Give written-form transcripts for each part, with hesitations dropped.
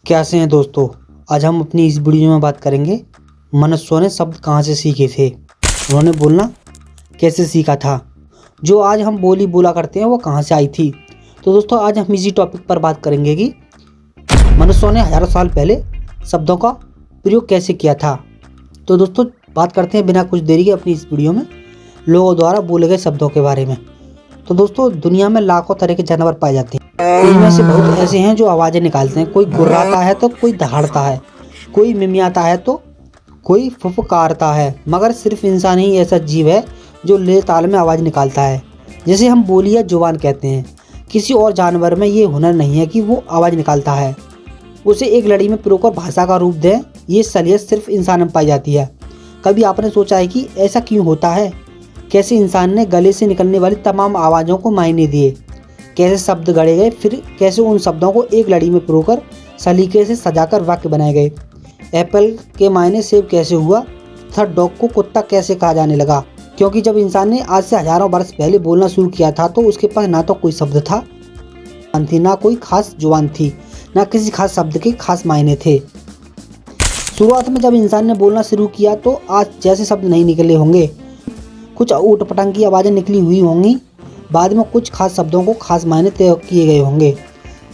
कैसे हैं दोस्तों। आज हम अपनी इस वीडियो में बात करेंगे मनुष्यों ने शब्द कहाँ से सीखे थे, उन्होंने बोलना कैसे सीखा था, जो आज हम बोली बोला करते हैं वो कहाँ से आई थी। तो दोस्तों आज हम इसी टॉपिक पर बात करेंगे कि मनुष्यों ने हजारों साल पहले शब्दों का प्रयोग कैसे किया था। तो दोस्तों बात करते हैं बिना कुछ देरी के अपनी इस वीडियो में लोगों द्वारा बोले गए शब्दों के बारे में। तो दोस्तों दुनिया में लाखों तरह के जानवर पाए जाते हैं। इनमें से बहुत ऐसे हैं जो आवाज़ें निकालते हैं। कोई गुर्राता है तो कोई दहाड़ता है, कोई मिमियाता है तो कोई फुफकारता है, मगर सिर्फ इंसान ही ऐसा जीव है जो ले ताल में आवाज़ निकालता है, जिसे हम बोली या जुबान कहते हैं। किसी और जानवर में ये हुनर नहीं है कि वो आवाज़ निकालता है, उसे एक लड़ी में पिरोकर भाषा का रूप दें। ये सलियत सिर्फ इंसान में पाई जाती है। कभी आपने सोचा है कि ऐसा क्यों होता है? कैसे इंसान ने गले से निकलने वाली तमाम आवाज़ों को मायने दिए, कैसे शब्द गढ़े गए, फिर कैसे उन शब्दों को एक लड़ी में पिरोकर सलीके से सजाकर वाक्य बनाए गए। एप्पल के मायने सेब कैसे हुआ तथा डॉग को कुत्ता कैसे कहा जाने लगा? क्योंकि जब इंसान ने आज से हजारों वर्ष पहले बोलना शुरू किया था तो उसके पास ना तो कोई शब्द था, ना कोई खास जुबान थी, ना किसी खास शब्द के खास मायने थे। शुरुआत में जब इंसान ने बोलना शुरू किया तो आज जैसे शब्द नहीं निकले होंगे, कुछ ऊट पटांग की आवाज़ें निकली हुई होंगी। बाद में कुछ खास शब्दों को खास मायने तय किए गए होंगे।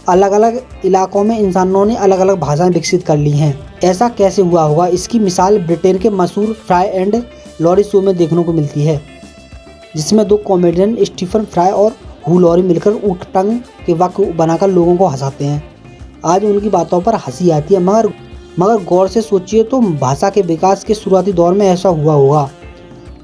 अलग अलग इलाकों में इंसानों ने अलग अलग भाषाएं विकसित कर ली हैं। ऐसा कैसे हुआ होगा, इसकी मिसाल ब्रिटेन के मशहूर फ्राई एंड लॉरी शो में देखने को मिलती है, जिसमें दो कॉमेडियन स्टीफन फ्राई और हू लॉरी मिलकर ऊट पटांग के वाक्य बनाकर लोगों को हंसाते हैं। आज उनकी बातों पर हंसी आती है, मगर गौर से सोचिए तो भाषा के विकास के शुरुआती दौर में ऐसा हुआ होगा।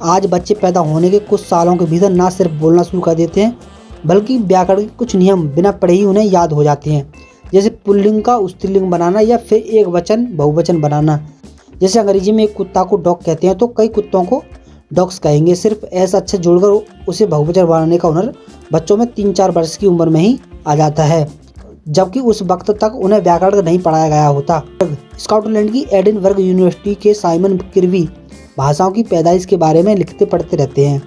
आज बच्चे पैदा होने के कुछ सालों के भीतर ना सिर्फ बोलना शुरू कर देते हैं, बल्कि व्याकरण के कुछ नियम बिना पढ़े ही उन्हें याद हो जाते हैं, जैसे पुल्लिंग का स्त्रीलिंग बनाना या फिर एक वचन बहुवचन बनाना। जैसे अंग्रेजी में एक कुत्ता को डॉग कहते हैं तो कई कुत्तों को डॉग्स कहेंगे। सिर्फ ऐसा अच्छा जोड़कर उसे बहुवचन बनाने का हुनर बच्चों में 3-4 वर्ष की उम्र में ही आ जाता है, जबकि उस वक्त तक उन्हें व्याकरण नहीं पढ़ाया गया होता। स्कॉटलैंड की एडिनबर्ग यूनिवर्सिटी के साइमन किर्बी भाषाओं की पैदाइश के बारे में लिखते पढ़ते रहते हैं।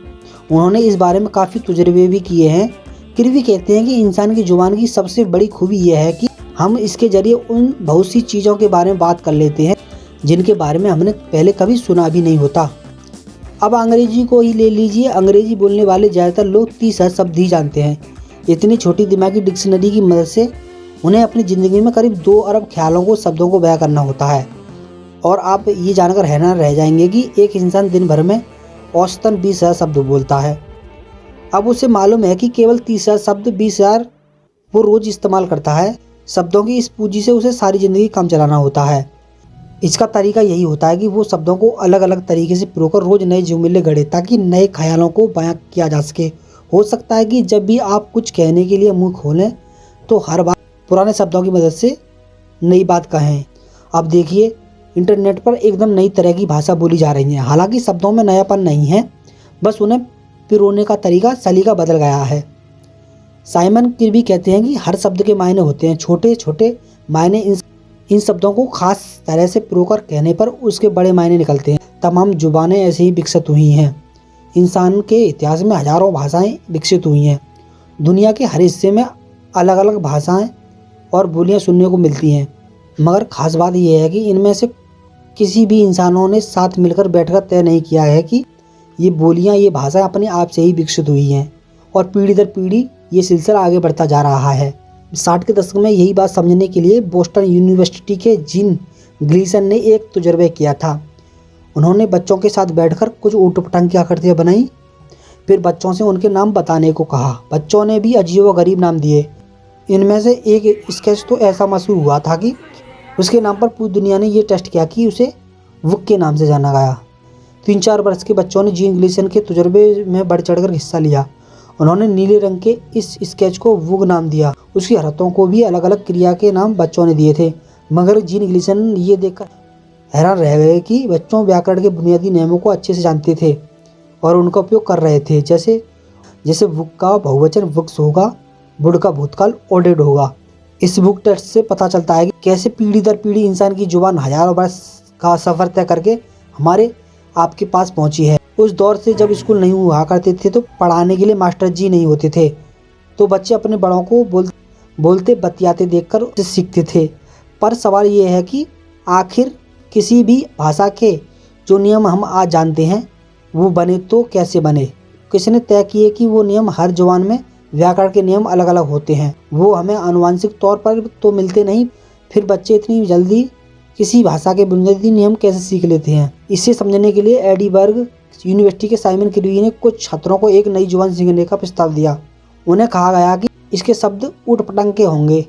उन्होंने इस बारे में काफ़ी तजुर्बे भी किए हैं। किर्बी कहते हैं कि इंसान की जुबान की सबसे बड़ी खूबी यह है कि हम इसके जरिए उन बहुत सी चीज़ों के बारे में बात कर लेते हैं जिनके बारे में हमने पहले कभी सुना भी नहीं होता। अब अंग्रेजी को ही ले लीजिए। अंग्रेजी बोलने वाले ज़्यादातर लोग 30,000 शब्द ही जानते हैं। इतनी छोटी दिमागी डिक्शनरी की मदद से उन्हें अपनी ज़िंदगी में करीब 2 अरब ख्यालों को शब्दों को बयां करना होता है। और आप ये जानकर हैरान रह जाएंगे कि एक इंसान दिन भर में औसतन 20,000 शब्द बोलता है। अब उसे मालूम है कि केवल 30,000 शब्द 20,000 वो रोज़ इस्तेमाल करता है। शब्दों की इस पूंजी से उसे सारी ज़िंदगी काम चलाना होता है। इसका तरीका यही होता है कि वो शब्दों को अलग अलग तरीके से पिरोकर रोज़ नए जुमले गढ़े ताकि नए ख्यालों को बयां किया जा सके। हो सकता है कि जब भी आप कुछ कहने के लिए मुँह खोलें तो हर बार पुराने शब्दों की मदद से नई बात कहें। अब देखिए इंटरनेट पर एकदम नई तरह की भाषा बोली जा रही है। हालांकि शब्दों में नयापन नहीं है, बस उन्हें पिरोने का सलीका बदल गया है। साइमन किर्बी कहते हैं कि हर शब्द के मायने होते हैं। छोटे छोटे मायने इन शब्दों को खास तरह से पिरोकर कहने पर उसके बड़े मायने निकलते हैं। तमाम जुबानें ऐसे ही विकसित हुई हैं। इंसान के इतिहास में हजारों भाषाएँ विकसित हुई हैं। दुनिया के हर हिस्से में अलग अलग भाषाएँ और बोलियाँ सुनने को मिलती हैं, मगर ख़ास बात यह है कि इनमें से किसी भी इंसानों ने साथ मिलकर बैठकर तय नहीं किया है कि ये बोलियां, ये भाषाएं अपने आप से ही विकसित हुई हैं और पीढ़ी दर पीढ़ी ये सिलसिला आगे बढ़ता जा रहा है। 60 के दशक में यही बात समझने के लिए बोस्टन यूनिवर्सिटी के जीन ग्लीसन ने एक तजुर्बा किया था। उन्होंने बच्चों के साथ बैठकर कुछ ऊट पटांग की आकृतियाँ बनाई, फिर बच्चों से उनके नाम बताने को कहा। बच्चों ने भी अजीब व गरीब नाम दिए। इनमें से एक स्केच तो ऐसा मशहूर हुआ था कि उसके नाम पर पूरी दुनिया ने ये टेस्ट किया कि उसे वुक के नाम से जाना गया। 3-4 वर्ष के बच्चों ने जीन ग्लीसन के तजुर्बे में बढ़ चढ़कर हिस्सा लिया। उन्होंने नीले रंग के इस स्केच को वुग नाम दिया। उसकी हरकतों को भी अलग अलग क्रिया के नाम बच्चों ने दिए थे, मगर जीन ग्लीसन ये देखकर हैरान रह गए कि बच्चों व्याकरण के बुनियादी नियमों को अच्छे से जानते थे और उनका उपयोग कर रहे थे। जैसे वुक का बहुवचन वुक्स होगा, वुड का भूतकाल ओडेड होगा। इस बुक टेस्ट से पता चलता है कि कैसे पीढ़ी दर पीढ़ी इंसान की जुबान हजारों वर्ष का सफ़र तय करके हमारे आपके पास पहुंची है। उस दौर से जब स्कूल नहीं हुआ करते थे तो पढ़ाने के लिए मास्टर जी नहीं होते थे, तो बच्चे अपने बड़ों को बोलते बतियाते देखकर सीखते थे। पर सवाल ये है कि आखिर किसी भी भाषा के जो नियम हम आज जानते हैं वो बने तो कैसे बने। किसने तय किए कि वो नियम हर ज़ुबान में व्याकरण के नियम अलग अलग होते हैं। वो हमें आनुवांशिक तौर पर तो मिलते नहीं, फिर बच्चे इतनी जल्दी किसी भाषा के बुनियादी नियम कैसे सीख लेते हैं। इसे समझने के लिए एडिनबर्ग यूनिवर्सिटी के साइमन क्रीवी ने कुछ छात्रों को एक नई जुबान सीखने का प्रस्ताव दिया। उन्हें कहा गया कि इसके शब्द ऊट-पटांग के होंगे,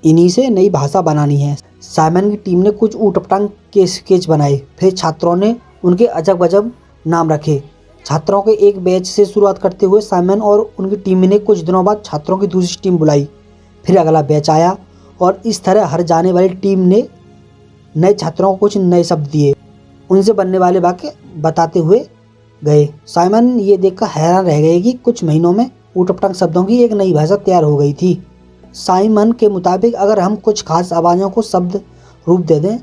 इन्हीं से नई भाषा बनानी है। साइमन की टीम ने कुछ ऊट-पटांग के स्केच बनाए, फिर छात्रों ने उनके अजब-गजब नाम रखे। छात्रों के एक बैच से शुरुआत करते हुए साइमन और उनकी टीम ने कुछ दिनों बाद छात्रों की दूसरी टीम बुलाई, फिर अगला बैच आया और इस तरह हर जाने वाली टीम ने नए छात्रों को कुछ नए शब्द दिए, उनसे बनने वाले वाक्य बताते हुए गए। साइमन ये देखकर हैरान रह गए कि कुछ महीनों में ऊट-पटांग शब्दों की एक नई भाषा तैयार हो गई थी। साइमन के मुताबिक अगर हम कुछ खास आवाज़ों को शब्द रूप दे दें,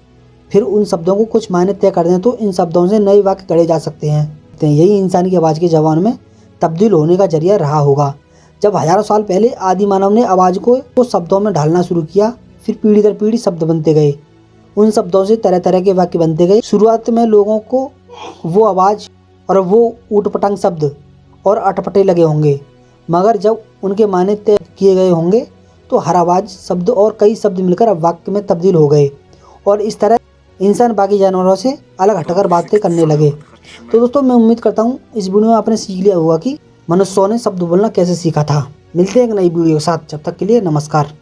फिर उन शब्दों को कुछ मायने तय कर दें, तो इन शब्दों से नए वाक्य गढ़े जा सकते हैं। यही इंसान की आवाज़ के जवान में तब्दील होने का जरिया रहा होगा। जब हजारों साल पहले आदि मानव ने आवाज़ को शब्दों में ढालना शुरू किया, फिर पीढ़ी दर पीढ़ी शब्द बनते गए। उन शब्दों से तरह तरह के वाक्य बनते गए। शुरुआत में लोगों को वो आवाज़ और वो ऊट-पटांग शब्द और अटपटे लगे होंगे, मगर जब उनके मायने तय किए गए होंगे तो हर आवाज़, शब्द और कई शब्द मिलकर अब वाक्य में तब्दील हो गए और इस तरह इंसान बाकी जानवरों से अलग हटकर बातें करने लगे। तो दोस्तों, मैं उम्मीद करता हूँ इस वीडियो में आपने सीख लिया होगा कि मनुष्यों ने शब्द बोलना कैसे सीखा था। मिलते हैं एक नई वीडियो के साथ, जब तक के लिए नमस्कार।